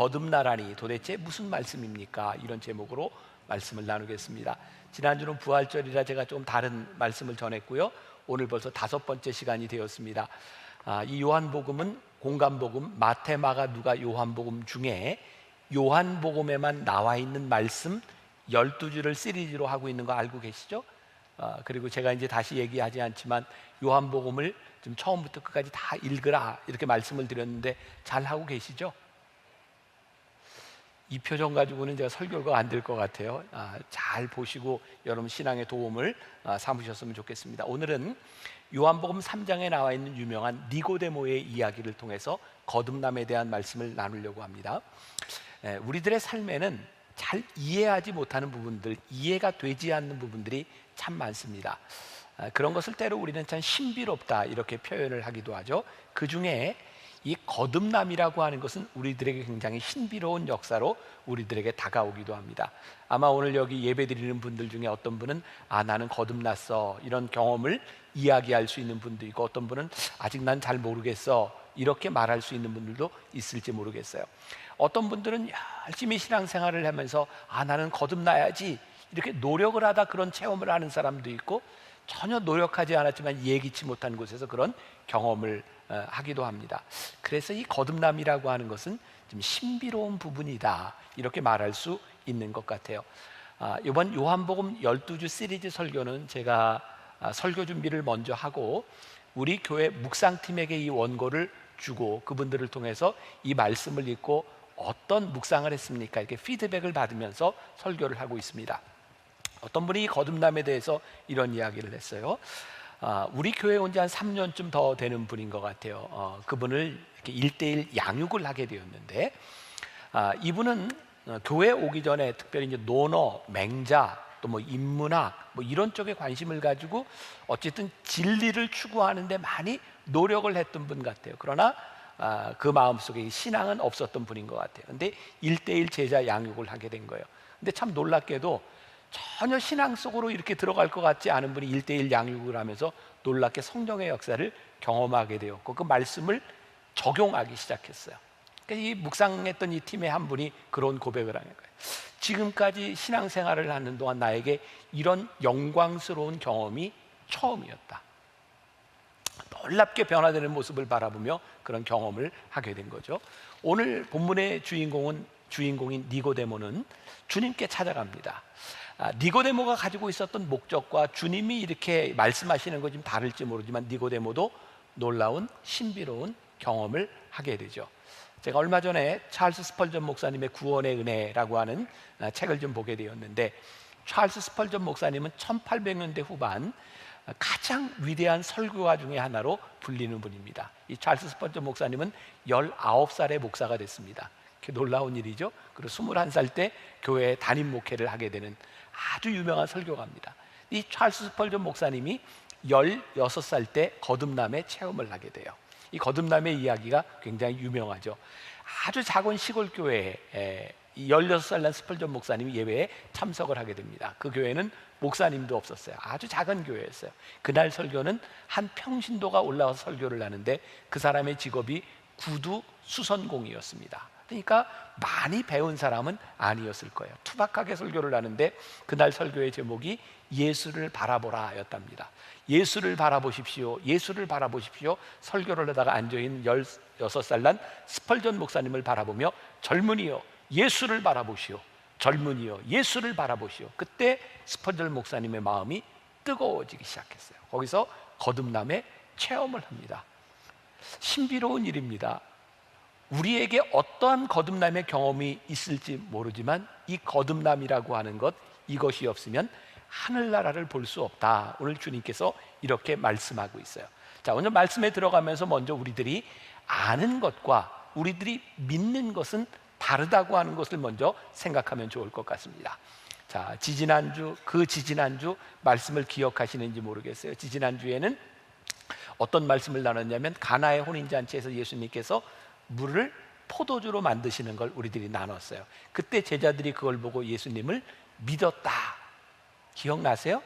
거듭나라니 도대체 무슨 말씀입니까? 이런 제목으로 말씀을 나누겠습니다. 지난주는 부활절이라 제가 좀 다른 말씀을 전했고요. 오늘 벌써 5번째 시간이 되었습니다. 이 요한복음은 공간복음 마태, 마가, 누가, 요한복음 중에 요한복음에만 나와 있는 말씀 12주를 시리즈로 하고 있는 거 알고 계시죠? 그리고 제가 이제 다시 얘기하지 않지만 요한복음을 좀 처음부터 끝까지 다 읽으라 이렇게 말씀을 드렸는데 잘 하고 계시죠? 이 표정 가지고는 제가 설교가 안 될 것 같아요. 잘 보시고 여러분 신앙의 도움을 삼으셨으면 좋겠습니다. 오늘은 요한복음 3장에 나와 있는 유명한 니고데모의 이야기를 통해서 거듭남에 대한 말씀을 나누려고 합니다. 우리들의 삶에는 잘 이해하지 못하는 부분들, 이해가 되지 않는 부분들이 참 많습니다. 그런 것을 때로 우리는 참 신비롭다 이렇게 표현을 하기도 하죠. 그 중에 이 거듭남이라고 하는 것은 우리들에게 굉장히 신비로운 역사로 우리들에게 다가오기도 합니다. 아마 오늘 여기 예배드리는 분들 중에 어떤 분은 나는 거듭났어 이런 경험을 이야기할 수 있는 분도 있고, 어떤 분은 아직 난 잘 모르겠어 이렇게 말할 수 있는 분들도 있을지 모르겠어요. 어떤 분들은 열심히 신앙생활을 하면서 나는 거듭나야지 이렇게 노력을 하다 그런 체험을 하는 사람도 있고, 전혀 노력하지 않았지만 예기치 못한 곳에서 그런 경험을 하기도 합니다. 그래서 이 거듭남이라고 하는 것은 좀 신비로운 부분이다 이렇게 말할 수 있는 것 같아요. 이번 요한복음 12주 시리즈 설교는 제가 설교 준비를 먼저 하고 우리 교회 묵상팀에게 이 원고를 주고 그분들을 통해서 이 말씀을 읽고 어떤 묵상을 했습니까? 이렇게 피드백을 받으면서 설교를 하고 있습니다. 어떤 분이 이 거듭남에 대해서 이런 이야기를 했어요. 우리 교회에 온 지 한 3년쯤 더 되는 분인 것 같아요. 그분을 이렇게 1:1 양육을 하게 되었는데, 이분은 교회 오기 전에 특별히 이제 논어, 맹자, 또 뭐 인문학 뭐 이런 쪽에 관심을 가지고 어쨌든 진리를 추구하는데 많이 노력을 했던 분 같아요. 그러나 그 마음속에 신앙은 없었던 분인 것 같아요. 근데 1:1 제자 양육을 하게 된 거예요. 근데 참 놀랍게도 전혀 신앙 속으로 이렇게 들어갈 것 같지 않은 분이 1:1 양육을 하면서 놀랍게 성령의 역사를 경험하게 되었고 그 말씀을 적용하기 시작했어요. 그러니까 이 묵상했던 이 팀의 한 분이 그런 고백을 하는 거예요. 지금까지 신앙생활을 하는 동안 나에게 이런 영광스러운 경험이 처음이었다. 놀랍게 변화되는 모습을 바라보며 그런 경험을 하게 된 거죠. 오늘 본문의 주인공인 니고데모는 주님께 찾아갑니다. 니고데모가 가지고 있었던 목적과 주님이 이렇게 말씀하시는 것 좀 다를지 모르지만 니고데모도 놀라운 신비로운 경험을 하게 되죠. 제가 얼마 전에 찰스 스펄전 목사님의 구원의 은혜라고 하는 책을 좀 보게 되었는데, 찰스 스펄전 목사님은 1800년대 후반 가장 위대한 설교가 중에 하나로 불리는 분입니다. 이 찰스 스펄전 목사님은 19살의 목사가 됐습니다. 놀라운 일이죠. 그리고 21살 때 교회에 담임 목회를 하게 되는 아주 유명한 설교가입니다. 이 찰스 스펄전 목사님이 16살 때 거듭남의 체험을 하게 돼요. 이 거듭남의 이야기가 굉장히 유명하죠. 아주 작은 시골 교회에 16살 난 스펄전 목사님이 예배에 참석을 하게 됩니다. 그 교회는 목사님도 없었어요. 아주 작은 교회였어요. 그날 설교는 한 평신도가 올라와서 설교를 하는데 그 사람의 직업이 구두 수선공이었습니다. 그러니까 많이 배운 사람은 아니었을 거예요. 투박하게 설교를 하는데 그날 설교의 제목이 예수를 바라보라 였답니다. 예수를 바라보십시오, 예수를 바라보십시오. 설교를 하다가 앉아있는 16살 난 스펄전 목사님을 바라보며 젊은이여 예수를 바라보시오, 젊은이여 예수를 바라보시오. 그때 스펄전 목사님의 마음이 뜨거워지기 시작했어요. 거기서 거듭남의 체험을 합니다. 신비로운 일입니다. 우리에게 어떠한 거듭남의 경험이 있을지 모르지만 이 거듭남이라고 하는 것, 이것이 없으면 하늘나라를 볼 수 없다. 오늘 주님께서 이렇게 말씀하고 있어요. 자, 오늘 말씀에 들어가면서 먼저 우리들이 아는 것과 우리들이 믿는 것은 다르다고 하는 것을 먼저 생각하면 좋을 것 같습니다. 자, 지지난주 말씀을 기억하시는지 모르겠어요. 지지난주에는 어떤 말씀을 나눴냐면 가나의 혼인잔치에서 예수님께서 물을 포도주로 만드시는 걸 우리들이 나눴어요. 그때 제자들이 그걸 보고 예수님을 믿었다. 기억나세요?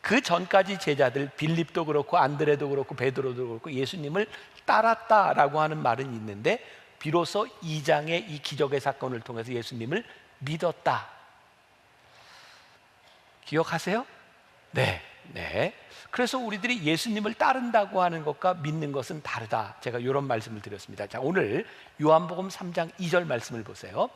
그 전까지 제자들 빌립도 그렇고 안드레도 그렇고 베드로도 그렇고 예수님을 따랐다라고 하는 말은 있는데 비로소 2장의 이 기적의 사건을 통해서 예수님을 믿었다. 기억하세요? 네. 그래서 우리들이 예수님을 따른다고 하는 것과 믿는 것은 다르다. 제가 이런 말씀을 드렸습니다. 자, 오늘 요한복음 3장 2절 말씀을 보세요.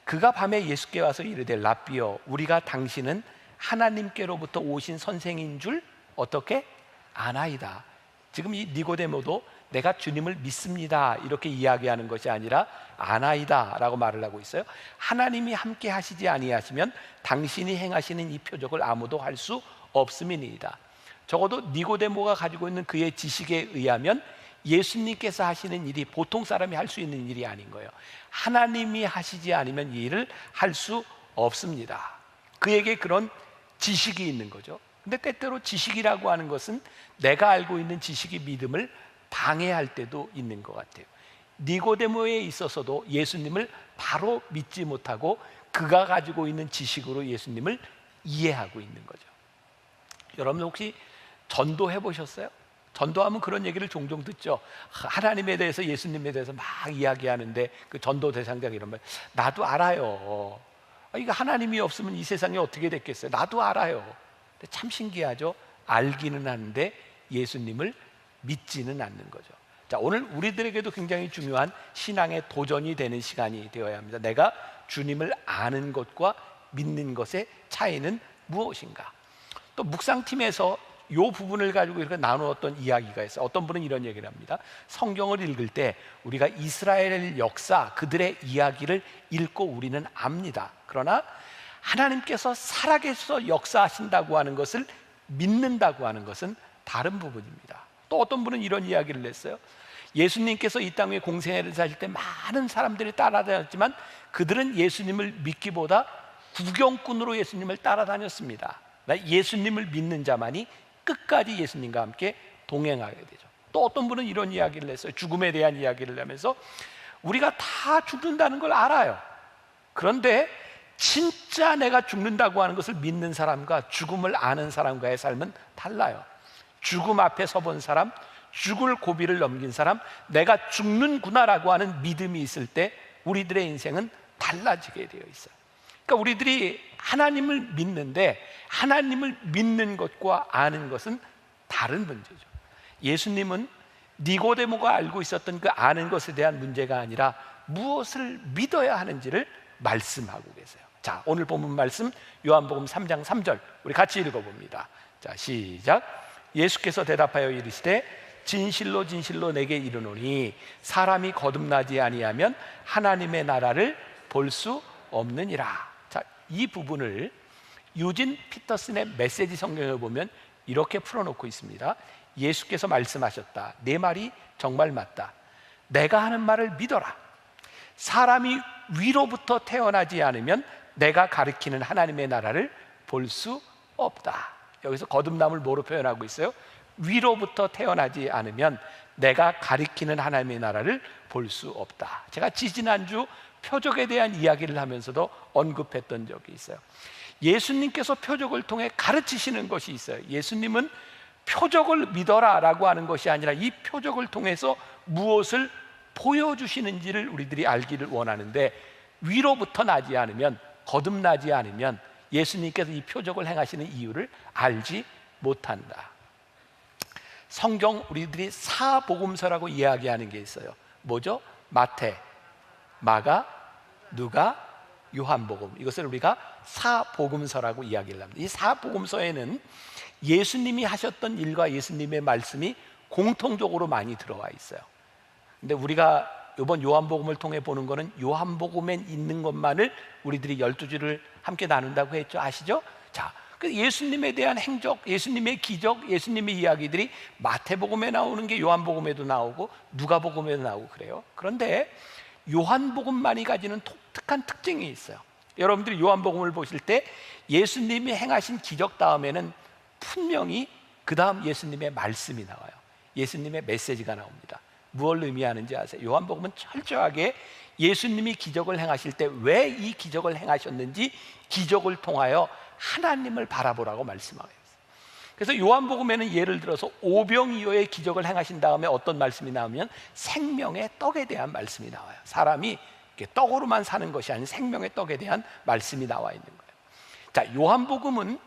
그가 밤에 예수께 와서 이르되 랍비여, 우리가 당신은 하나님께로부터 오신 선생인 줄 어떻게 아나이다. 지금 이 니고데모도 내가 주님을 믿습니다 이렇게 이야기하는 것이 아니라 아나이다 라고 말을 하고 있어요. 하나님이 함께 하시지 아니하시면 당신이 행하시는 이 표적을 아무도 할 수 없음이니이다. 적어도 니고데모가 가지고 있는 그의 지식에 의하면 예수님께서 하시는 일이 보통 사람이 할 수 있는 일이 아닌 거예요. 하나님이 하시지 않으면 이 일을 할 수 없습니다. 그에게 그런 지식이 있는 거죠. 근데 때때로 지식이라고 하는 것은 내가 알고 있는 지식이 믿음을 방해할 때도 있는 것 같아요. 니고데모에 있어서도 예수님을 바로 믿지 못하고 그가 가지고 있는 지식으로 예수님을 이해하고 있는 거죠. 여러분 혹시 전도해 보셨어요? 전도하면 그런 얘기를 종종 듣죠. 하나님에 대해서, 예수님에 대해서 막 이야기하는데 그 전도 대상자가 이런 말, 나도 알아요. 이거 하나님이 없으면 이 세상이 어떻게 됐겠어요? 나도 알아요. 근데 참 신기하죠. 알기는 하는데 예수님을 믿지는 않는 거죠. 자, 오늘 우리들에게도 굉장히 중요한 신앙의 도전이 되는 시간이 되어야 합니다. 내가 주님을 아는 것과 믿는 것의 차이는 무엇인가? 또 묵상팀에서 이 부분을 가지고 이렇게 나누었던 이야기가 있어요. 어떤 분은 이런 얘기를 합니다. 성경을 읽을 때 우리가 이스라엘 역사, 그들의 이야기를 읽고 우리는 압니다. 그러나 하나님께서 살아계셔서 역사하신다고 하는 것을 믿는다고 하는 것은 다른 부분입니다. 또 어떤 분은 이런 이야기를 했어요. 예수님께서 이 땅에 공생애를 사실 때 많은 사람들이 따라다녔지만 그들은 예수님을 믿기보다 구경꾼으로 예수님을 따라다녔습니다. 예수님을 믿는 자만이 끝까지 예수님과 함께 동행하게 되죠. 또 어떤 분은 이런 이야기를 했어요. 죽음에 대한 이야기를 하면서 우리가 다 죽는다는 걸 알아요. 그런데 진짜 내가 죽는다고 하는 것을 믿는 사람과 죽음을 아는 사람과의 삶은 달라요. 죽음 앞에 서본 사람, 죽을 고비를 넘긴 사람, 내가 죽는구나라고 하는 믿음이 있을 때 우리들의 인생은 달라지게 되어 있어요. 그러니까 우리들이 하나님을 믿는데 하나님을 믿는 것과 아는 것은 다른 문제죠. 예수님은 니고데모가 알고 있었던 그 아는 것에 대한 문제가 아니라 무엇을 믿어야 하는지를 말씀하고 계세요. 자, 오늘 본문 말씀 요한복음 3장 3절 우리 같이 읽어봅니다. 자, 시작. 예수께서 대답하여 이르시되 진실로 진실로 내게 이르노니 사람이 거듭나지 아니하면 하나님의 나라를 볼 수 없느니라. 자, 이 부분을 유진 피터슨의 메시지 성경을 보면 이렇게 풀어놓고 있습니다. 예수께서 말씀하셨다. 내 말이 정말 맞다. 내가 하는 말을 믿어라. 사람이 위로부터 태어나지 않으면 내가 가리키는 하나님의 나라를 볼 수 없다. 여기서 거듭남을 뭐로 표현하고 있어요? 위로부터 태어나지 않으면 내가 가리키는 하나님의 나라를 볼 수 없다. 제가 지지난주 표적에 대한 이야기를 하면서도 언급했던 적이 있어요. 예수님께서 표적을 통해 가르치시는 것이 있어요. 예수님은 표적을 믿어라 라고 하는 것이 아니라 이 표적을 통해서 무엇을 보여주시는지를 우리들이 알기를 원하는데, 위로부터 나지 않으면, 거듭나지 않으면 예수님께서 이 표적을 행하시는 이유를 알지 못한다. 성경 우리들이 사복음서라고 이야기하는 게 있어요. 뭐죠? 마태, 마가, 누가, 요한복음. 이것을 우리가 사복음서라고 이야기를 합니다. 이 사복음서에는 예수님이 하셨던 일과 예수님의 말씀이 공통적으로 많이 들어와 있어요. 근데 우리가 이번 요한복음을 통해 보는 거는 요한복음에 있는 것만을 우리들이 12주를 함께 나눈다고 했죠. 아시죠? 자, 예수님에 대한 행적, 예수님의 기적, 예수님의 이야기들이 마태복음에 나오는 게 요한복음에도 나오고 누가복음에도 나오고 그래요. 그런데 요한복음만이 가지는 독특한 특징이 있어요. 여러분들이 요한복음을 보실 때 예수님이 행하신 기적 다음에는 분명히 그 다음 예수님의 말씀이 나와요. 예수님의 메시지가 나옵니다. 무엇을 의미하는지 아세요? 요한복음은 철저하게 예수님이 기적을 행하실 때 왜 이 기적을 행하셨는지 기적을 통하여 하나님을 바라보라고 말씀하고 있어요. 그래서 요한복음에는 예를 들어서 오병이어의 기적을 행하신 다음에 어떤 말씀이 나오면 생명의 떡에 대한 말씀이 나와요. 사람이 떡으로만 사는 것이 아닌 생명의 떡에 대한 말씀이 나와 있는 거예요. 자, 요한복음은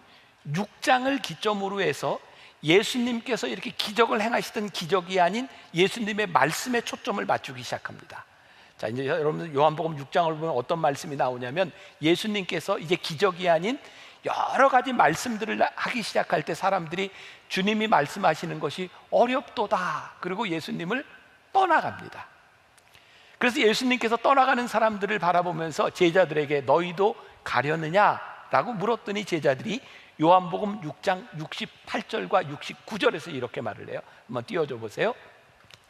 6장을 기점으로 해서 예수님께서 이렇게 기적을 행하시던 기적이 아닌 예수님의 말씀에 초점을 맞추기 시작합니다. 자, 이제 여러분들 요한복음 6장을 보면 어떤 말씀이 나오냐면 예수님께서 이제 기적이 아닌 여러 가지 말씀들을 하기 시작할 때 사람들이 주님이 말씀하시는 것이 어렵도다, 그리고 예수님을 떠나갑니다. 그래서 예수님께서 떠나가는 사람들을 바라보면서 제자들에게 너희도 가려느냐라고 물었더니 제자들이 요한복음 6장 68절과 69절에서 이렇게 말을 해요. 한번 띄워줘 보세요.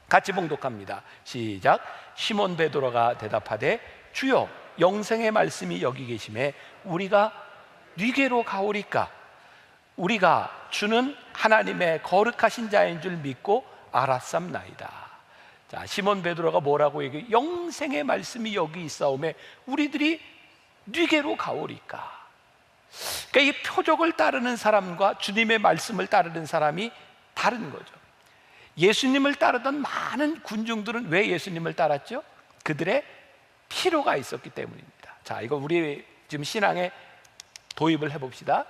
같이 봉독합니다. 시작. 시몬 베드로가 대답하되 주여, 영생의 말씀이 여기 계심에 우리가 네게로 가오리까? 우리가 주는 하나님의 거룩하신 자인 줄 믿고 알았삼나이다. 자, 시몬 베드로가 뭐라고 얘기해? 영생의 말씀이 여기 있사오매 우리들이 네게로 가오리까? 그러니까 이 표적을 따르는 사람과 주님의 말씀을 따르는 사람이 다른 거죠. 예수님을 따르던 많은 군중들은 왜 예수님을 따랐죠? 그들의 필요가 있었기 때문입니다. 자, 이거 우리 지금 신앙에 도입을 해봅시다.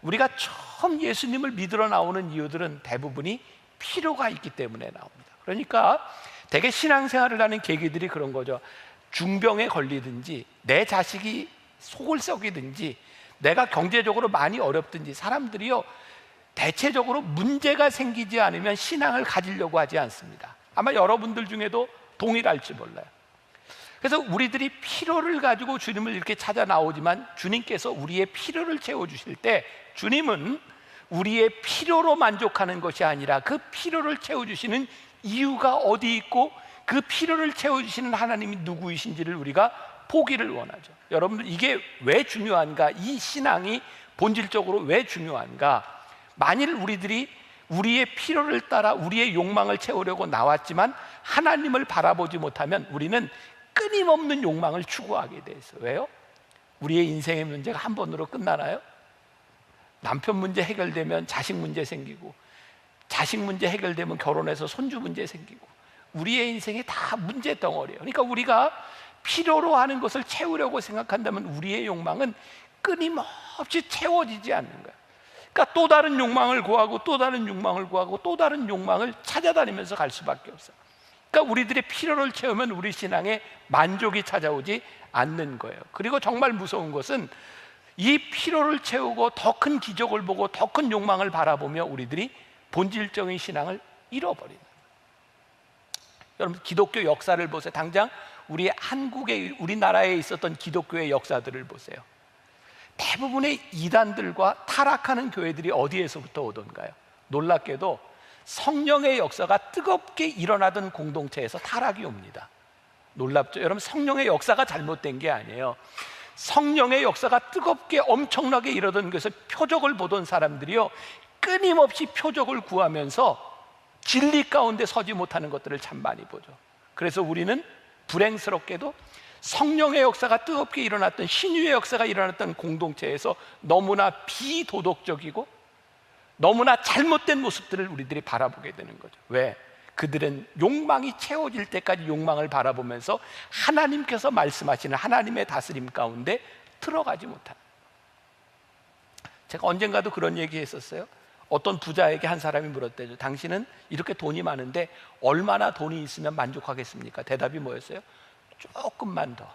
우리가 처음 예수님을 믿으러 나오는 이유들은 대부분이 필요가 있기 때문에 나옵니다. 그러니까 대개 신앙생활을 하는 계기들이 그런 거죠. 중병에 걸리든지, 내 자식이 속을 썩이든지, 내가 경제적으로 많이 어렵든지, 사람들이요 대체적으로 문제가 생기지 않으면 신앙을 가지려고 하지 않습니다. 아마 여러분들 중에도 동일할지 몰라요. 그래서 우리들이 필요를 가지고 주님을 이렇게 찾아 나오지만 주님께서 우리의 필요를 채워주실 때 주님은 우리의 필요로 만족하는 것이 아니라 그 필요를 채워주시는 이유가 어디 있고 그 필요를 채워주시는 하나님이 누구이신지를 우리가 보기를 원하죠. 여러분들, 이게 왜 중요한가? 이 신앙이 본질적으로 왜 중요한가? 만일 우리들이 우리의 필요를 따라 우리의 욕망을 채우려고 나왔지만 하나님을 바라보지 못하면 우리는 끊임없는 욕망을 추구하게 돼 있어요. 왜요? 우리의 인생의 문제가 한 번으로 끝나나요? 남편 문제 해결되면 자식 문제 생기고, 자식 문제 해결되면 결혼해서 손주 문제 생기고, 우리의 인생이 다 문제 덩어리예요. 그러니까 우리가 필요로 하는 것을 채우려고 생각한다면 우리의 욕망은 끊임없이 채워지지 않는 거예요. 그러니까 또 다른 욕망을 구하고 또 다른 욕망을 구하고 또 다른 욕망을 찾아다니면서 갈 수밖에 없어요. 그러니까 우리들의 필요를 채우면 우리 신앙에 만족이 찾아오지 않는 거예요. 그리고 정말 무서운 것은 이 필요를 채우고 더 큰 기적을 보고 더 큰 욕망을 바라보며 우리들이 본질적인 신앙을 잃어버리는 거예요. 여러분, 기독교 역사를 보세요. 당장 우리 한국에, 우리나라에 있었던 기독교의 역사들을 보세요. 대부분의 이단들과 타락하는 교회들이 어디에서부터 오던가요? 놀랍게도 성령의 역사가 뜨겁게 일어나던 공동체에서 타락이 옵니다. 놀랍죠? 여러분, 성령의 역사가 잘못된 게 아니에요. 성령의 역사가 뜨겁게 엄청나게 일어나던 것에서 표적을 보던 사람들이요 끊임없이 표적을 구하면서 진리 가운데 서지 못하는 것들을 참 많이 보죠. 그래서 우리는 불행스럽게도 성령의 역사가 뜨겁게 일어났던, 신유의 역사가 일어났던 공동체에서 너무나 비도덕적이고 너무나 잘못된 모습들을 우리들이 바라보게 되는 거죠. 왜? 그들은 욕망이 채워질 때까지 욕망을 바라보면서 하나님께서 말씀하시는 하나님의 다스림 가운데 들어가지 못하는. 제가 언젠가도 그런 얘기 했었어요. 어떤 부자에게 한 사람이 물었대죠. 당신은 이렇게 돈이 많은데 얼마나 돈이 있으면 만족하겠습니까? 대답이 뭐였어요? 조금만 더.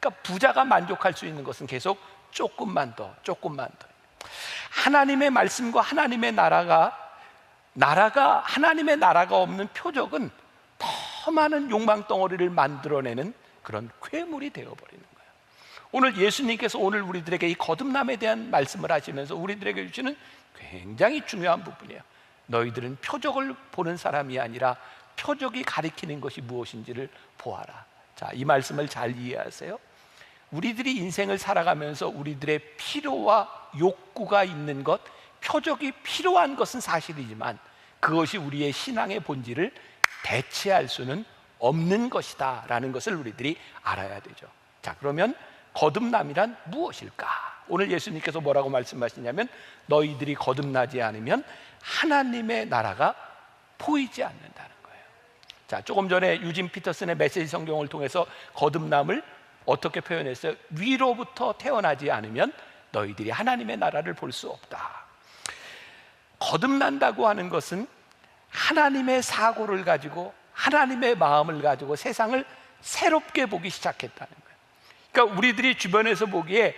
그러니까 부자가 만족할 수 있는 것은 계속 조금만 더, 조금만 더. 하나님의 말씀과 하나님의 나라가 하나님의 나라가 없는 표적은 더 많은 욕망 덩어리를 만들어내는 그런 괴물이 되어버리는 거예요. 오늘 예수님께서 오늘 우리들에게 이 거듭남에 대한 말씀을 하시면서 우리들에게 주시는 굉장히 중요한 부분이에요. 너희들은 표적을 보는 사람이 아니라 표적이 가리키는 것이 무엇인지를 보아라. 자, 이 말씀을 잘 이해하세요. 우리들이 인생을 살아가면서 우리들의 필요와 욕구가 있는 것, 표적이 필요한 것은 사실이지만 그것이 우리의 신앙의 본질을 대체할 수는 없는 것이다 라는 것을 우리들이 알아야 되죠. 자, 그러면 거듭남이란 무엇일까? 오늘 예수님께서 뭐라고 말씀하시냐면 너희들이 거듭나지 않으면 하나님의 나라가 보이지 않는다는 거예요. 자, 조금 전에 유진 피터슨의 메시지 성경을 통해서 거듭남을 어떻게 표현했어요? 위로부터 태어나지 않으면 너희들이 하나님의 나라를 볼 수 없다. 거듭난다고 하는 것은 하나님의 사고를 가지고 하나님의 마음을 가지고 세상을 새롭게 보기 시작했다는 거예요. 그러니까 우리들이 주변에서 보기에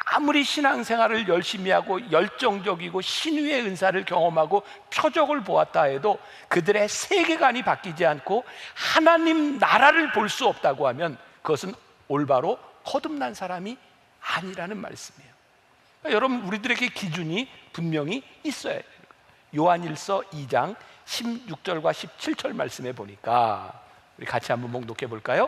아무리 신앙생활을 열심히 하고 열정적이고 신유의 은사를 경험하고 표적을 보았다 해도 그들의 세계관이 바뀌지 않고 하나님 나라를 볼 수 없다고 하면 그것은 올바로 거듭난 사람이 아니라는 말씀이에요. 그러니까 여러분, 우리들에게 기준이 분명히 있어야 돼요. 요한일서 2장 16절과 17절 말씀에 보니까 우리 같이 한번 봉독해 볼까요?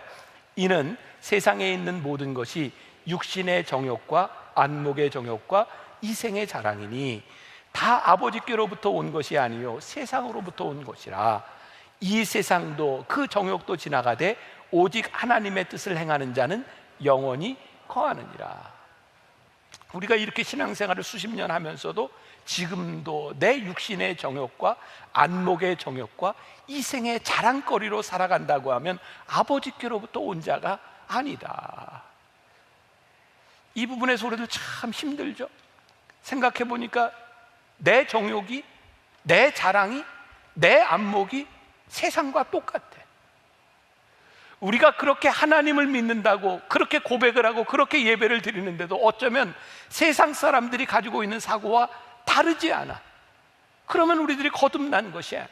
이는 세상에 있는 모든 것이 육신의 정욕과 안목의 정욕과 이생의 자랑이니 다 아버지께로부터 온 것이 아니요 세상으로부터 온 것이라. 이 세상도 그 정욕도 지나가되 오직 하나님의 뜻을 행하는 자는 영원히 거하느니라. 우리가 이렇게 신앙생활을 수십 년 하면서도 지금도 내 육신의 정욕과 안목의 정욕과 이생의 자랑거리로 살아간다고 하면 아버지께로부터 온 자가 아니다. 이 부분의 소리도 참 힘들죠. 생각해 보니까 내 정욕이, 내 자랑이, 내 안목이 세상과 똑같아. 우리가 그렇게 하나님을 믿는다고 그렇게 고백을 하고 그렇게 예배를 드리는데도 어쩌면 세상 사람들이 가지고 있는 사고와 다르지 않아. 그러면 우리들이 거듭난 것이 아니야.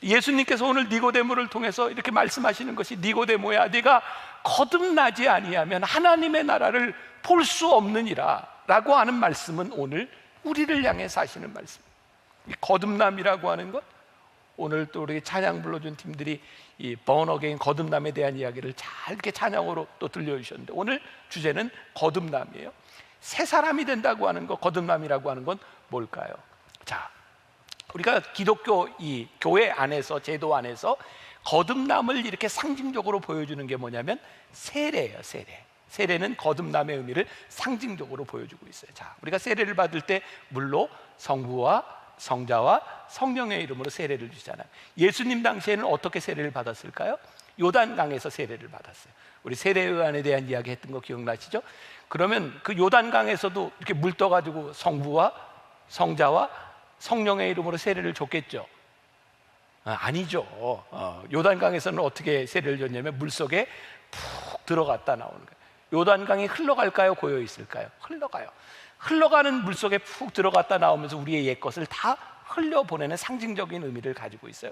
예수님께서 오늘 니고데모를 통해서 이렇게 말씀하시는 것이, 니고데모야, 네가 거듭나지 아니하면 하나님의 나라를 볼 수 없느니라 라고 하는 말씀은 오늘 우리를 향해서 하시는 말씀. 이 거듭남이라고 하는 것, 오늘 또 우리 찬양 불러준 팀들이 이 born again 거듭남에 대한 이야기를 잘 이렇게 찬양으로 또 들려주셨는데, 오늘 주제는 거듭남이에요. 새 사람이 된다고 하는 것, 거듭남이라고 하는 건 뭘까요? 자, 우리가 기독교 이 교회 안에서, 제도 안에서 거듭남을 이렇게 상징적으로 보여주는 게 뭐냐면 세례예요. 세례는 거듭남의 의미를 상징적으로 보여주고 있어요. 자, 우리가 세례를 받을 때 물로 성부와 성자와 성령의 이름으로 세례를 주잖아요. 예수님 당시에는 어떻게 세례를 받았을까요? 요단강에서 세례를 받았어요. 우리 세례요한에 대한 이야기 했던 거 기억나시죠? 그러면 그 요단강에서도 이렇게 물 떠가지고 성부와 성자와 성령의 이름으로 세례를 줬겠죠? 아니죠. 요단강에서는 어떻게 세례를 줬냐면 물속에 푹 들어갔다 나오는 거예요. 요단강이 흘러갈까요? 고여 있을까요? 흘러가요. 흘러가는 물속에 푹 들어갔다 나오면서 우리의 옛것을 다 흘려보내는 상징적인 의미를 가지고 있어요.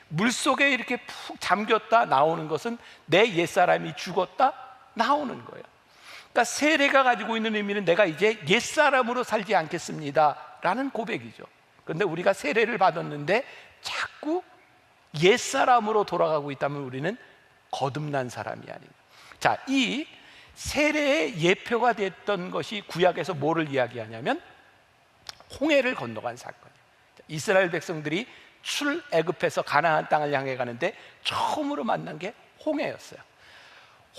물속에 이렇게 푹 잠겼다 나오는 것은 내 옛사람이 죽었다 나오는 거예요. 그러니까 세례가 가지고 있는 의미는 내가 이제 옛사람으로 살지 않겠습니다 라는 고백이죠. 그런데 우리가 세례를 받았는데 자꾸 옛사람으로 돌아가고 있다면 우리는 거듭난 사람이 아닙니다. 자, 이 세례의 예표가 됐던 것이 구약에서 뭐를 이야기하냐면 홍해를 건너간 사건이에요. 이스라엘 백성들이 출애굽해서 가나안 땅을 향해 가는데 처음으로 만난 게 홍해였어요.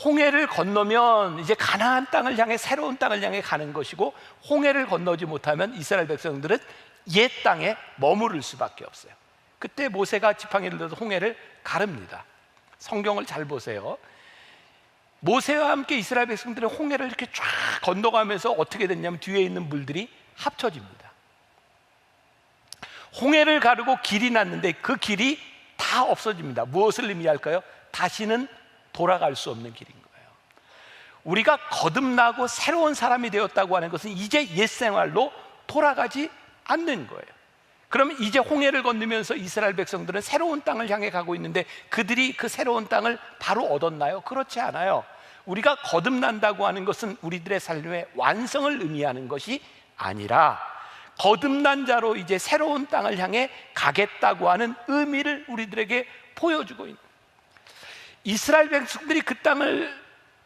홍해를 건너면 이제 가나안 땅을 향해, 새로운 땅을 향해 가는 것이고, 홍해를 건너지 못하면 이스라엘 백성들은 옛 땅에 머무를 수밖에 없어요. 그때 모세가 지팡이를 들어서 홍해를 가릅니다. 성경을 잘 보세요. 모세와 함께 이스라엘 백성들은 홍해를 이렇게 쫙 건너가면서 어떻게 됐냐면 뒤에 있는 물들이 합쳐집니다. 홍해를 가르고 길이 났는데 그 길이 다 없어집니다. 무엇을 의미할까요? 다시는 돌아갈 수 없는 길인 거예요. 우리가 거듭나고 새로운 사람이 되었다고 하는 것은 이제 옛 생활로 돌아가지 않는 거예요. 그러면 이제 홍해를 건너면서 이스라엘 백성들은 새로운 땅을 향해 가고 있는데 그들이 그 새로운 땅을 바로 얻었나요? 그렇지 않아요. 우리가 거듭난다고 하는 것은 우리들의 삶의 완성을 의미하는 것이 아니라 거듭난 자로 이제 새로운 땅을 향해 가겠다고 하는 의미를 우리들에게 보여주고 있는, 이스라엘 백성들이 그 땅을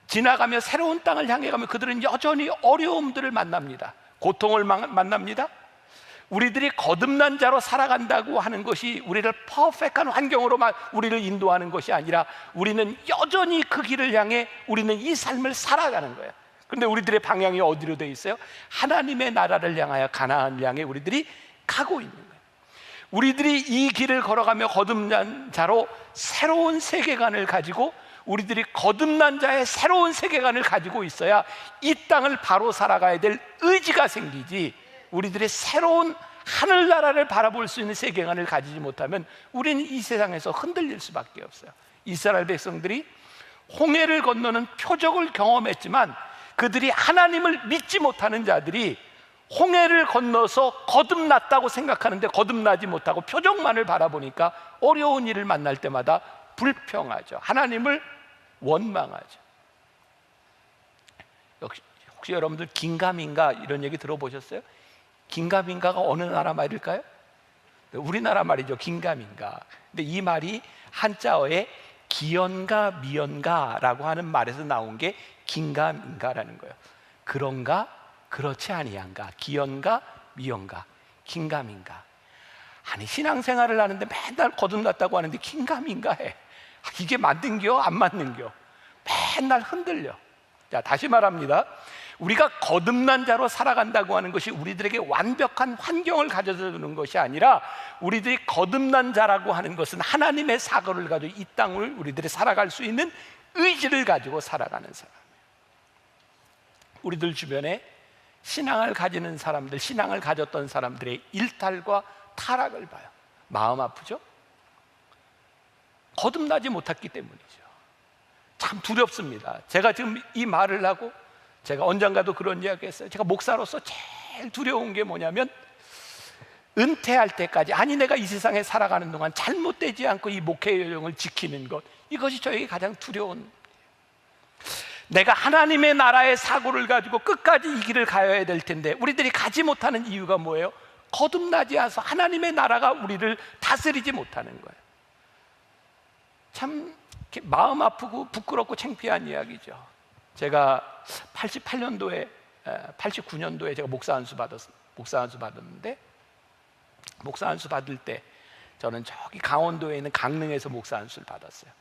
지나가며 새로운 땅을 향해 가면 그들은 여전히 어려움들을 만납니다. 고통을 만납니다. 우리들이 거듭난 자로 살아간다고 하는 것이 우리를 퍼펙트한 환경으로 우리를 인도하는 것이 아니라 우리는 여전히 그 길을 향해 우리는 이 삶을 살아가는 거예요. 그런데 우리들의 방향이 어디로 돼 있어요? 하나님의 나라를 향하여, 가나안을 향해 우리들이 가고 있는 거예요. 우리들이 이 길을 걸어가며 거듭난 자로 새로운 세계관을 가지고, 우리들이 거듭난 자의 새로운 세계관을 가지고 있어야 이 땅을 바로 살아가야 될 의지가 생기지, 우리들의 새로운 하늘나라를 바라볼 수 있는 세계관을 가지지 못하면 우리는 이 세상에서 흔들릴 수밖에 없어요. 이스라엘 백성들이 홍해를 건너는 표적을 경험했지만, 그들이 하나님을 믿지 못하는 자들이 홍해를 건너서 거듭났다고 생각하는데 거듭나지 못하고 표적만을 바라보니까 어려운 일을 만날 때마다 불평하죠. 하나님을 원망하죠. 혹시 여러분들 긴가민가 이런 얘기 들어보셨어요? 긴가민가가 어느 나라 말일까요? 우리나라 말이죠. 긴가민가. 근데 이 말이 한자어에 기연가 미연가라고 하는 말에서 나온 게 긴가민가라는 거예요. 그런가 그렇지 아니한가, 기연가 미연가, 긴가민가. 아니, 신앙생활을 하는데 맨날 거듭났다고 하는데 긴가민가 해. 이게 맞는겨 안 맞는겨? 맨날 흔들려. 자, 다시 말합니다. 우리가 거듭난 자로 살아간다고 하는 것이 우리들에게 완벽한 환경을 가져다 주는 것이 아니라, 우리들이 거듭난 자라고 하는 것은 하나님의 사고를 가지고 이 땅을 우리들이 살아갈 수 있는 의지를 가지고 살아가는 사람이에요. 우리들 주변에 신앙을 가지는 사람들, 신앙을 가졌던 사람들의 일탈과 타락을 봐요. 마음 아프죠? 거듭나지 못했기 때문이죠. 참 두렵습니다. 제가 지금 이 말을 하고, 제가 언젠가도 그런 이야기 했어요. 제가 목사로서 제일 두려운 게 뭐냐면, 은퇴할 때까지, 아니 내가 이 세상에 살아가는 동안 잘못되지 않고 이 목회 여정을 지키는 것, 이것이 저에게 가장 두려운, 내가 하나님의 나라의 사고를 가지고 끝까지 이 길을 가야 될 텐데 우리들이 가지 못하는 이유가 뭐예요? 거듭나지 않아서 하나님의 나라가 우리를 다스리지 못하는 거예요. 참 마음 아프고 부끄럽고 창피한 이야기죠. 제가 89년도에 제가 목사 안수 받았는데, 목사 안수 받을 때 저는 저기 강원도에 있는 강릉에서 목사 안수를 받았어요.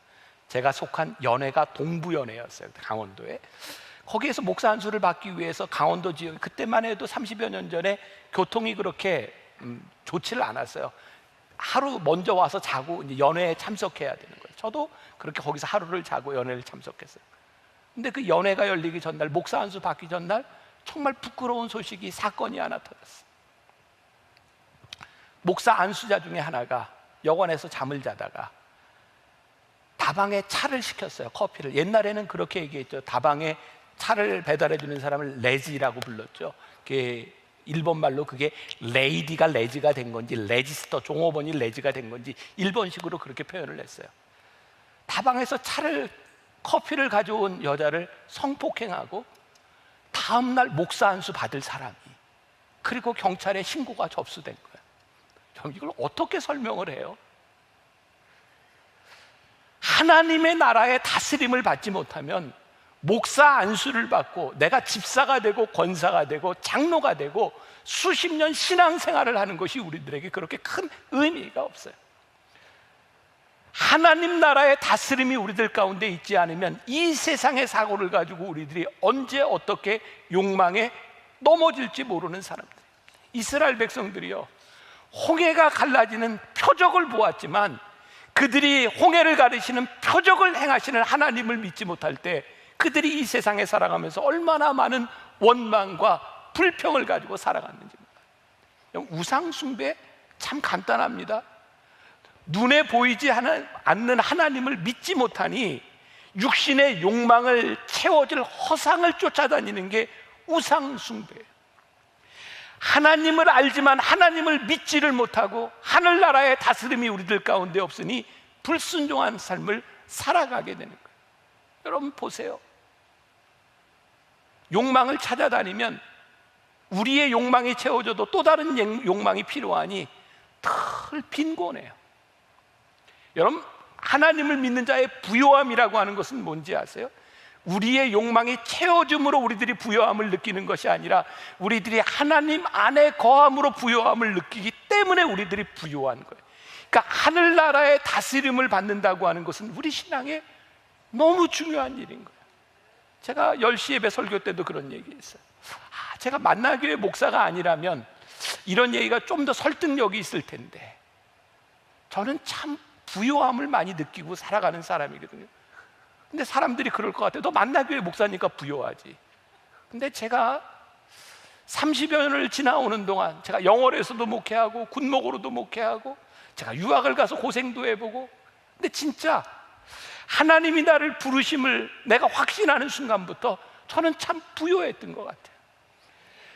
제가 속한 연회가 동부연회였어요. 강원도에. 거기에서 목사 안수를 받기 위해서 강원도 지역, 그때만 해도 30여 년 전에 교통이 그렇게 좋지를 않았어요. 하루 먼저 와서 자고 이제 연회에 참석해야 되는 거예요. 저도 그렇게 거기서 하루를 자고 연회를 참석했어요. 근데 그 연회가 열리기 전날, 목사 안수 받기 전날 정말 부끄러운 소식이, 사건이 하나 터졌어요. 목사 안수자 중에 하나가 여관에서 잠을 자다가 다방에 차를 시켰어요. 커피를. 옛날에는 그렇게 얘기했죠. 다방에 차를 배달해 주는 사람을 레지라고 불렀죠. 그게 일본 말로 그게 레이디가 레지가 된 건지, 레지스터 종업원이 레지가 된 건지 일본식으로 그렇게 표현을 했어요. 다방에서 커피를 가져온 여자를 성폭행하고 다음날 목사 안수 받을 사람이, 그리고 경찰에 신고가 접수된 거예요. 이걸 어떻게 설명을 해요? 하나님의 나라의 다스림을 받지 못하면 목사 안수를 받고 내가 집사가 되고 권사가 되고 장로가 되고 수십 년 신앙생활을 하는 것이 우리들에게 그렇게 큰 의미가 없어요. 하나님 나라의 다스림이 우리들 가운데 있지 않으면 이 세상의 사고를 가지고 우리들이 언제 어떻게 욕망에 넘어질지 모르는 사람들. 이스라엘 백성들이요, 홍해가 갈라지는 표적을 보았지만 그들이 홍해를 가르시는 표적을 행하시는 하나님을 믿지 못할 때 그들이 이 세상에 살아가면서 얼마나 많은 원망과 불평을 가지고 살아갔는지. 우상 숭배 참 간단합니다. 눈에 보이지 않는 하나님을 믿지 못하니 육신의 욕망을 채워줄 허상을 쫓아다니는 게 우상 숭배예요. 하나님을 알지만 하나님을 믿지를 못하고 하늘나라의 다스림이 우리들 가운데 없으니 불순종한 삶을 살아가게 되는 거예요. 여러분 보세요. 욕망을 찾아다니면 우리의 욕망이 채워져도 또 다른 욕망이 필요하니 늘 빈곤해요. 여러분, 하나님을 믿는 자의 부요함이라고 하는 것은 뭔지 아세요? 우리의 욕망이 채워줌으로 우리들이 부요함을 느끼는 것이 아니라 우리들이 하나님 안에 거함으로 부요함을 느끼기 때문에 우리들이 부요한 거예요. 그러니까 하늘나라의 다스림을 받는다고 하는 것은 우리 신앙에 너무 중요한 일인 거예요. 제가 10시 예배 설교 때도 그런 얘기 했어요. 제가 만나교회 목사가 아니라면 이런 얘기가 좀 더 설득력이 있을 텐데, 저는 참 부요함을 많이 느끼고 살아가는 사람이거든요. 근데 사람들이 그럴 것 같아요. 너 만나교회 목사니까 부요하지. 근데 제가 30여 년을 지나오는 동안 제가 영월에서도 목회하고 군목으로도 목회하고 제가 유학을 가서 고생도 해보고, 근데 진짜 하나님이 나를 부르심을 내가 확신하는 순간부터 저는 참 부요했던 것 같아요.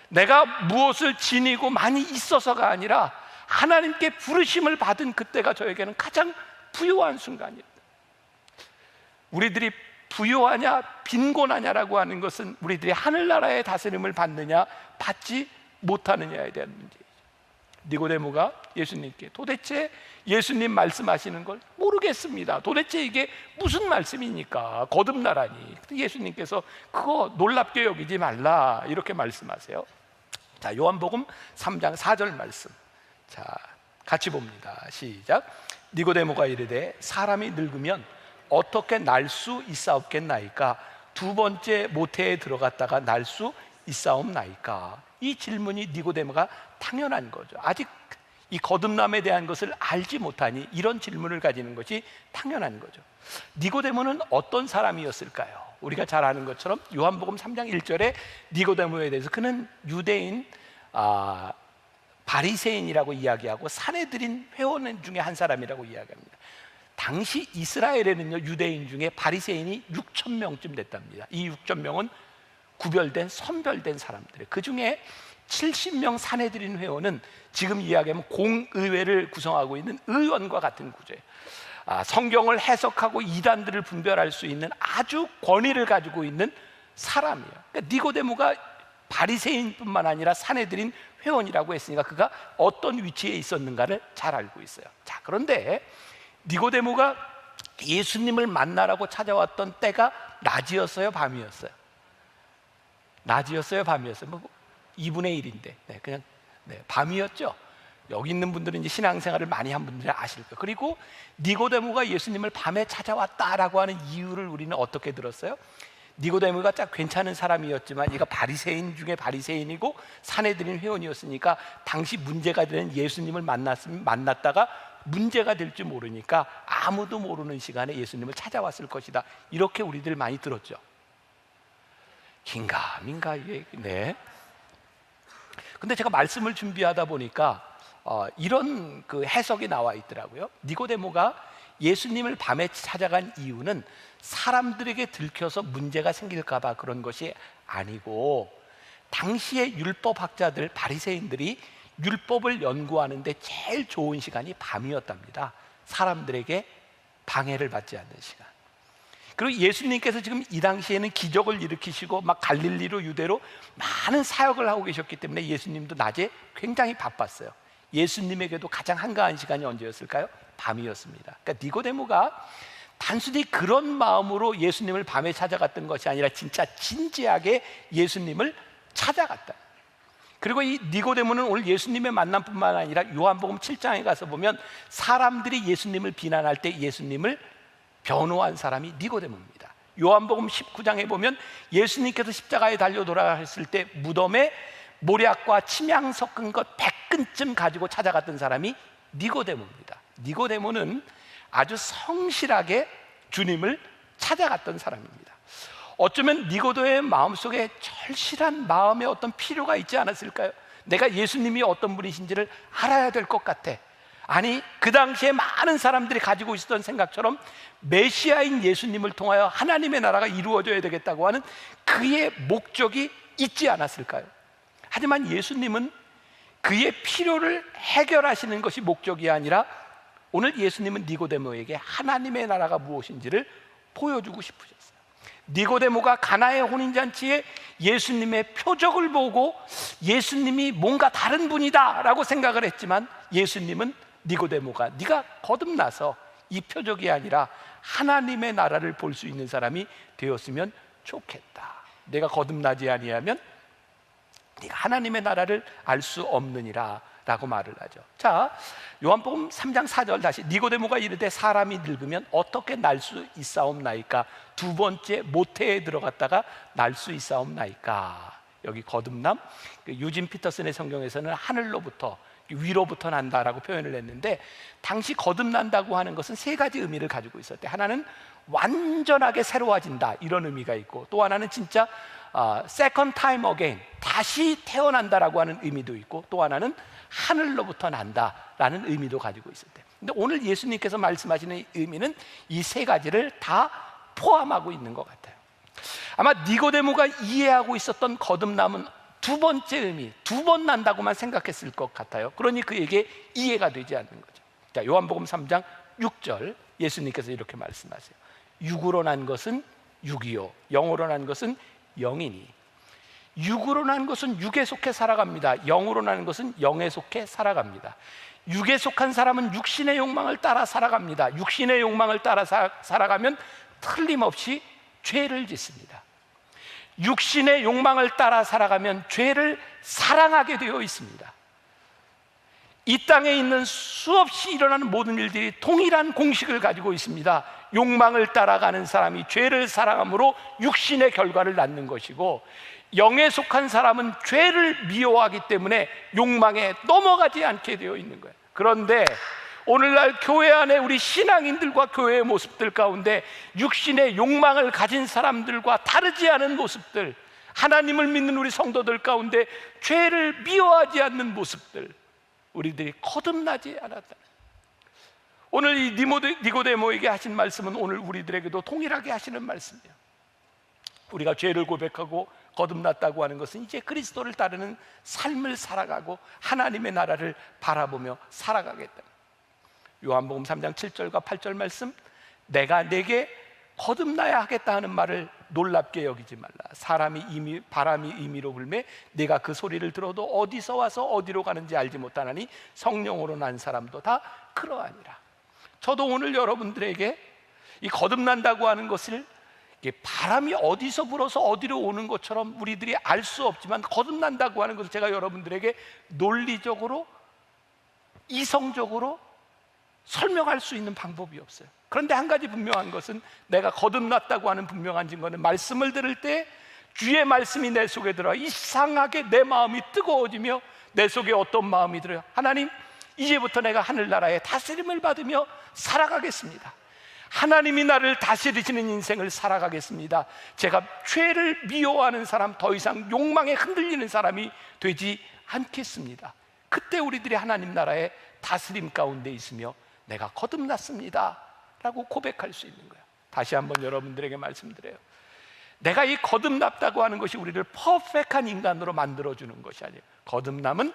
내가 무엇을 지니고 많이 있어서가 아니라 하나님께 부르심을 받은 그때가 저에게는 가장 부요한 순간이었다. 우리들이 부요하냐 빈곤하냐라고 하는 것은 우리들이 하늘나라의 다스림을 받느냐 받지 못하느냐에 대한 문제이죠. 니고데모가 예수님께 도대체 예수님 말씀하시는 걸 모르겠습니다. 도대체 이게 무슨 말씀입니까? 거듭나라니. 예수님께서 그거 놀랍게 여기지 말라 이렇게 말씀하세요. 자, 요한복음 3장 4절 말씀. 자, 같이 봅니다. 시작. 니고데모가 이르되 사람이 늙으면 어떻게 날 수 있사옵겠나이까? 두 번째 모태에 들어갔다가 날 수 있사옵나이까? 이 질문이 니고데모가 당연한 거죠. 아직 이 거듭남에 대한 것을 알지 못하니 이런 질문을 가지는 것이 당연한 거죠. 니고데모는 어떤 사람이었을까요? 우리가 잘 아는 것처럼 요한복음 3장 1절에 니고데모에 대해서 그는 유대인 바리새인이라고 이야기하고 사내들인 회원 중에 한 사람이라고 이야기합니다. 당시 이스라엘에는요, 유대인 중에 바리새인이 6천 명쯤 됐답니다. 이 6천 명은 구별된 선별된 사람들이에요. 그 중에 70명 사내들인 회원은 지금 이야기하면 공의회를 구성하고 있는 의원과 같은 구조예요. 성경을 해석하고 이단들을 분별할 수 있는 아주 권위를 가지고 있는 사람이에요. 그러니까 니고데모가 바리새인뿐만 아니라 사내들인 회원이라고 했으니까 그가 어떤 위치에 있었는가를 잘 알고 있어요. 자, 그런데 니고데모가 예수님을 만나라고 찾아왔던 때가 낮이었어요, 밤이었어요? 낮이었어요, 밤이었어요? 뭐 2분의 1인데 그냥 밤이었죠. 여기 있는 분들은 이제 신앙생활을 많이 한 분들이 아실 거예요. 그리고 니고데모가 예수님을 밤에 찾아왔다라고 하는 이유를 우리는 어떻게 들었어요? 니고데모가 딱 괜찮은 사람이었지만 이가 바리새인 중에 바리새인이고 사내들인 회원이었으니까 당시 문제가 되는 예수님을 만났다가 문제가 될지 모르니까 아무도 모르는 시간에 예수님을 찾아왔을 것이다. 이렇게 우리들 많이 들었죠. 긴가민가 이게. 네. 근데 제가 말씀을 준비하다 보니까 이런 그 해석이 나와 있더라고요. 니고데모가 예수님을 밤에 찾아간 이유는 사람들에게 들켜서 문제가 생길까 봐 그런 것이 아니고, 당시의 율법학자들 바리새인들이 율법을 연구하는데 제일 좋은 시간이 밤이었답니다. 사람들에게 방해를 받지 않는 시간. 그리고 예수님께서 지금 이 당시에는 기적을 일으키시고 막 갈릴리로 유대로 많은 사역을 하고 계셨기 때문에 예수님도 낮에 굉장히 바빴어요. 예수님에게도 가장 한가한 시간이 언제였을까요? 밤이었습니다. 그러니까 니고데모가 단순히 그런 마음으로 예수님을 밤에 찾아갔던 것이 아니라 진짜 진지하게 예수님을 찾아갔다. 그리고 이 니고데모는 오늘 예수님의 만남뿐만 아니라 요한복음 7장에 가서 보면 사람들이 예수님을 비난할 때 예수님을 변호한 사람이 니고데모입니다. 요한복음 19장에 보면 예수님께서 십자가에 달려 돌아가셨을 때 무덤에 모략과 침향 섞은 것 100근쯤 가지고 찾아갔던 사람이 니고데모입니다. 니고데모는 아주 성실하게 주님을 찾아갔던 사람입니다. 어쩌면 니고데모의 마음속에 절실한 마음의 어떤 필요가 있지 않았을까요? 내가 예수님이 어떤 분이신지를 알아야 될 것 같아. 아니, 그 당시에 많은 사람들이 가지고 있었던 생각처럼 메시아인 예수님을 통하여 하나님의 나라가 이루어져야 되겠다고 하는 그의 목적이 있지 않았을까요? 하지만 예수님은 그의 필요를 해결하시는 것이 목적이 아니라 오늘 예수님은 니고데모에게 하나님의 나라가 무엇인지를 보여주고 싶으셨어요. 니고데모가 가나의 혼인잔치에 예수님의 표적을 보고 예수님이 뭔가 다른 분이다 라고 생각을 했지만, 예수님은 니고데모가 네가 거듭나서 이 표적이 아니라 하나님의 나라를 볼 수 있는 사람이 되었으면 좋겠다. 내가 거듭나지 아니하면 네가 하나님의 나라를 알 수 없느니라 라고 말을 하죠. 자, 요한복음 3장 4절 다시 니고데모가 이르되 사람이 늙으면 어떻게 날 수 있사옵나이까? 두 번째 모태에 들어갔다가 날 수 있사옵나이까? 여기 거듭남, 유진 피터슨의 성경에서는 하늘로부터 위로부터 난다라고 표현을 했는데, 당시 거듭난다고 하는 것은 세 가지 의미를 가지고 있었대. 하나는 완전하게 새로워진다, 이런 의미가 있고, 또 하나는 진짜 second time again, 다시 태어난다라고 하는 의미도 있고, 또 하나는 하늘로부터 난다라는 의미도 가지고 있었대. 근데 오늘 예수님께서 말씀하시는 의미는 이 세 가지를 다 포함하고 있는 것 같아요. 아마 니고데모가 이해하고 있었던 거듭남은 두 번째 의미, 두 번 난다고만 생각했을 것 같아요. 그러니 그에게 이해가 되지 않는 거죠. 자, 요한복음 3장 6절 예수님께서 이렇게 말씀하세요. 육으로 난 것은 육이요, 영으로 난 것은 영이니. 육으로 난 것은 육에 속해 살아갑니다. 영으로 난 것은 영에 속해 살아갑니다. 육에 속한 사람은 육신의 욕망을 따라 살아갑니다. 육신의 욕망을 따라 살아가면 틀림없이 죄를 짓습니다. 육신의 욕망을 따라 살아가면 죄를 사랑하게 되어 있습니다. 이 땅에 있는 수없이 일어나는 모든 일들이 동일한 공식을 가지고 있습니다. 욕망을 따라가는 사람이 죄를 사랑함으로 육신의 결과를 낳는 것이고, 영에 속한 사람은 죄를 미워하기 때문에 욕망에 넘어가지 않게 되어 있는 거예요. 그런데 오늘날 교회 안에 우리 신앙인들과 교회의 모습들 가운데 육신의 욕망을 가진 사람들과 다르지 않은 모습들, 하나님을 믿는 우리 성도들 가운데 죄를 미워하지 않는 모습들, 우리들이 거듭나지 않았다. 오늘 이 니고데모에게 하신 말씀은 오늘 우리들에게도 동일하게 하시는 말씀이에요. 우리가 죄를 고백하고 거듭났다고 하는 것은 이제 그리스도를 따르는 삶을 살아가고 하나님의 나라를 바라보며 살아가겠다. 요한복음 3장 7절과 8절 말씀, 내가 내게 거듭나야 하겠다 하는 말을 놀랍게 여기지 말라. 사람이 바람이 임의로 불매 내가 그 소리를 들어도 어디서 와서 어디로 가는지 알지 못하나니 성령으로 난 사람도 다 그러하니라. 저도 오늘 여러분들에게 이 거듭난다고 하는 것을 바람이 어디서 불어서 어디로 오는 것처럼 우리들이 알 수 없지만, 거듭난다고 하는 것을 제가 여러분들에게 논리적으로, 이성적으로 설명할 수 있는 방법이 없어요. 그런데 한 가지 분명한 것은, 내가 거듭났다고 하는 분명한 증거는 말씀을 들을 때 주의 말씀이 내 속에 들어 이상하게 내 마음이 뜨거워지며 내 속에 어떤 마음이 들어요? 하나님, 이제부터 내가 하늘나라의 다스림을 받으며 살아가겠습니다. 하나님이 나를 다스리시는 인생을 살아가겠습니다. 제가 죄를 미워하는 사람, 더 이상 욕망에 흔들리는 사람이 되지 않겠습니다. 그때 우리들이 하나님 나라의 다스림 가운데 있으며 내가 거듭났습니다 라고 고백할 수 있는 거예요. 다시 한번 여러분들에게 말씀드려요. 내가 이 거듭났다고 하는 것이 우리를 퍼펙트한 인간으로 만들어주는 것이 아니에요. 거듭남은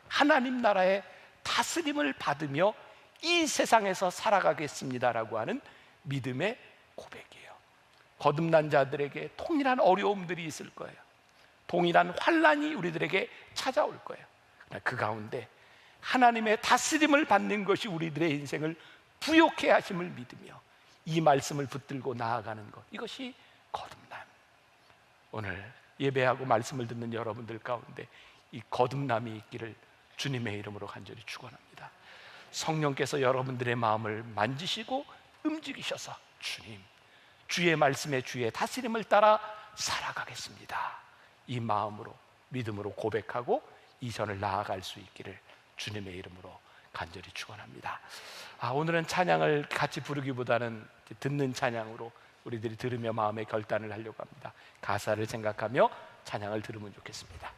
하나님 나라의 다스림을 받으며 이 세상에서 살아가겠습니다라고 하는 믿음의 고백이에요. 거듭난 자들에게 동일한 어려움들이 있을 거예요. 동일한 환난이 우리들에게 찾아올 거예요. 그 가운데 하나님의 다스림을 받는 것이 우리들의 인생을 부욕해 하심을 믿으며 이 말씀을 붙들고 나아가는 것, 이것이 거듭남. 오늘 예배하고 말씀을 듣는 여러분들 가운데 이 거듭남이 있기를 주님의 이름으로 간절히 축원합니다. 성령께서 여러분들의 마음을 만지시고 움직이셔서 주님, 주의 말씀에 주의 다스림을 따라 살아가겠습니다, 이 마음으로, 믿음으로 고백하고 이전을 나아갈 수 있기를 주님의 이름으로 간절히 축원합니다. 오늘은 찬양을 같이 부르기보다는 듣는 찬양으로 우리들이 들으며 마음의 결단을 하려고 합니다. 가사를 생각하며 찬양을 들으면 좋겠습니다.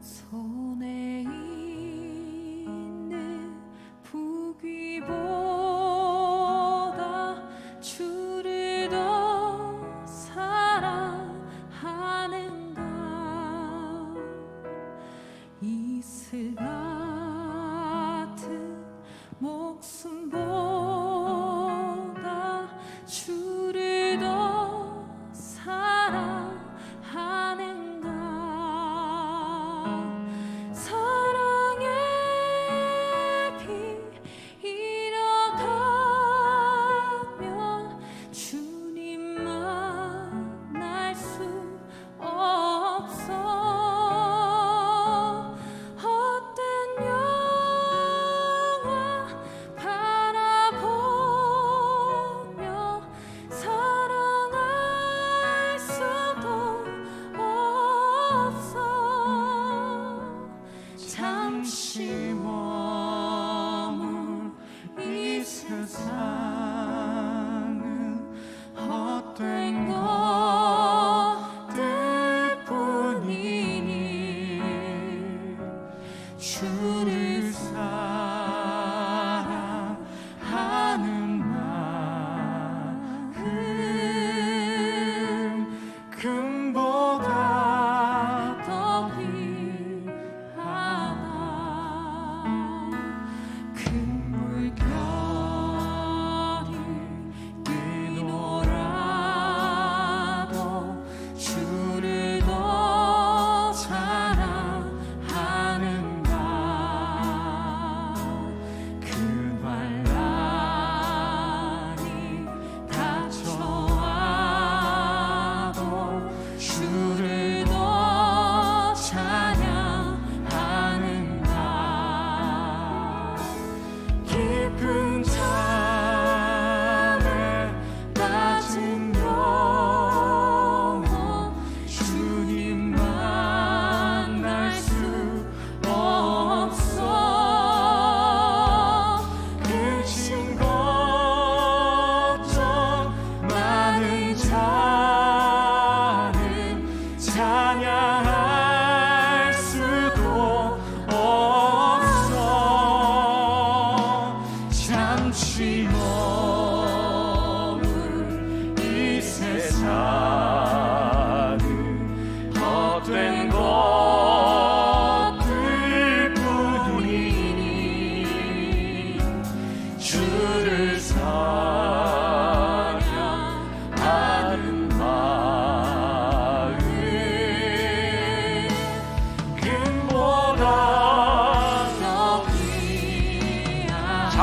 손에 있는 부귀보다 주를 더 사랑하는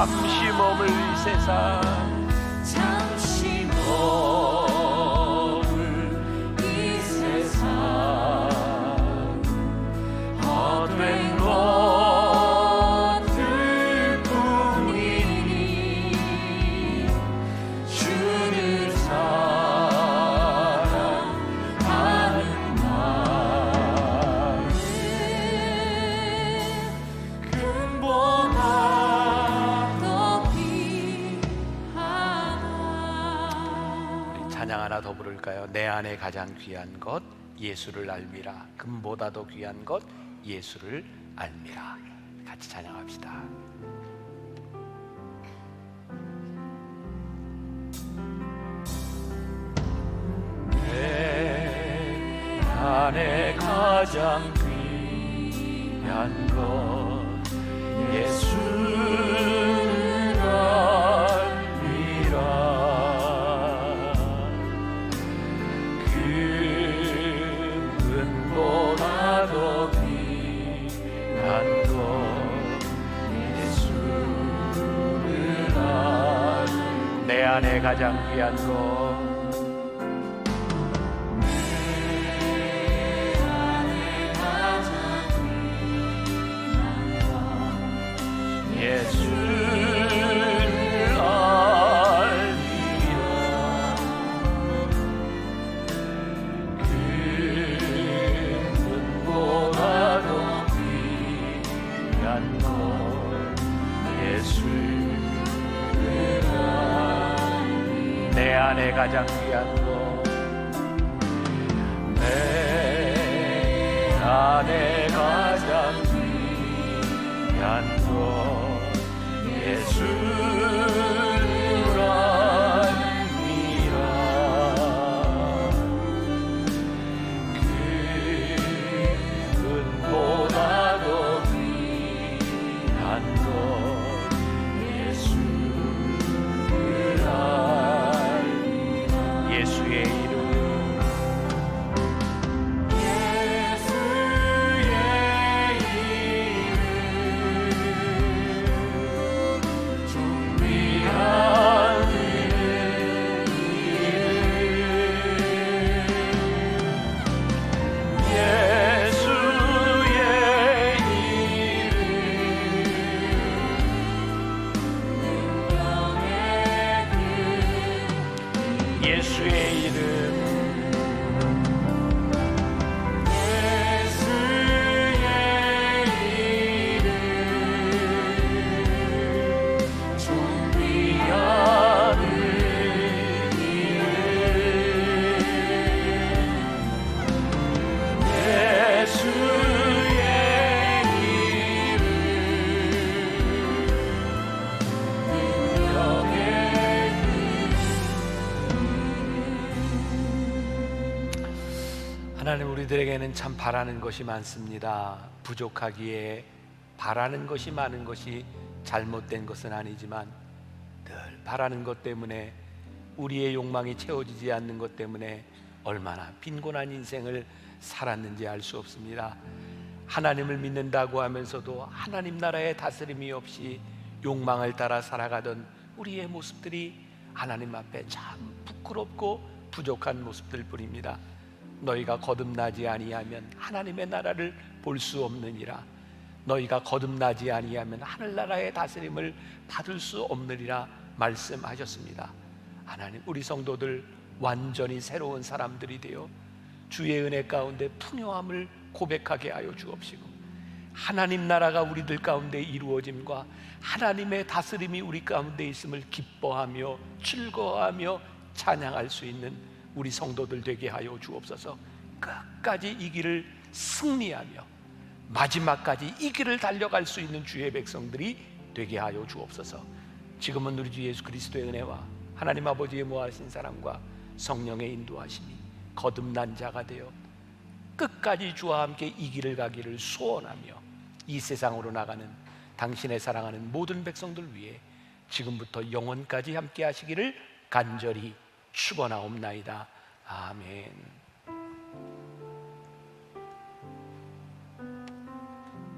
잠시 머물 이 세상 잠시 머물 이 세상 헛된 것들 뿐이니 주를 사랑하는 마음 금보다 더 귀하다. 찬양 하나 더 부를까요? 내 안에 가장 귀한 것 예수를 알미라. 금보다 더 귀한 것 예수를 알미라. 같이 찬양합시다. 내 안에 가장 귀한 것 예수를 알미라. 금보다 더 귀한 것 예수를 알미라. 내 안에 가장 귀한 것 예수를 알미라. 금보다 더 귀한 것 예수를 알미라. 내 안에 가장 귀한 것 내 안에 가장 귀한 것 예수를 알미라. 금보다 더 귀한 것 예수를 알미라. 예수의 이름 예수의 이름 하나님, 우리들에게는 참 바라는 것이 많습니다. 부족하기에 바라는 것이 많은 것이 잘못된 것은 아니지만 늘 바라는 것 때문에 우리의 욕망이 채워지지 않는 것 때문에 얼마나 빈곤한 인생을 살았는지 알 수 없습니다. 하나님을 믿는다고 하면서도 하나님 나라의 다스림이 없이 욕망을 따라 살아가던 우리의 모습들이 하나님 앞에 참 부끄럽고 부족한 모습들 뿐입니다. 너희가 거듭나지 아니하면 하나님의 나라를 볼 수 없느니라. 너희가 거듭나지 아니하면 하늘나라의 다스림을 받을 수 없느니라 말씀하셨습니다. 하나님, 우리 성도들 완전히 새로운 사람들이 되어 주의 은혜 가운데 풍요함을 고백하게 하여 주옵시고, 하나님 나라가 우리들 가운데 이루어짐과 하나님의 다스림이 우리 가운데 있음을 기뻐하며 즐거워하며 찬양할 수 있는 우리 성도들 되게 하여 주옵소서. 끝까지 이 길을 승리하며 마지막까지 이 길을 달려갈 수 있는 주의 백성들이 되게 하여 주옵소서. 지금은 우리 주 예수 그리스도의 은혜와 하나님 아버지의 무한하신 사랑과 성령의 인도하심이 거듭난 자가 되어 끝까지 주와 함께 이 길을 가기를 소원하며 이 세상으로 나가는 당신의 사랑하는 모든 백성들 위해 지금부터 영원까지 함께 하시기를 간절히 축원하옵나이다. 아멘.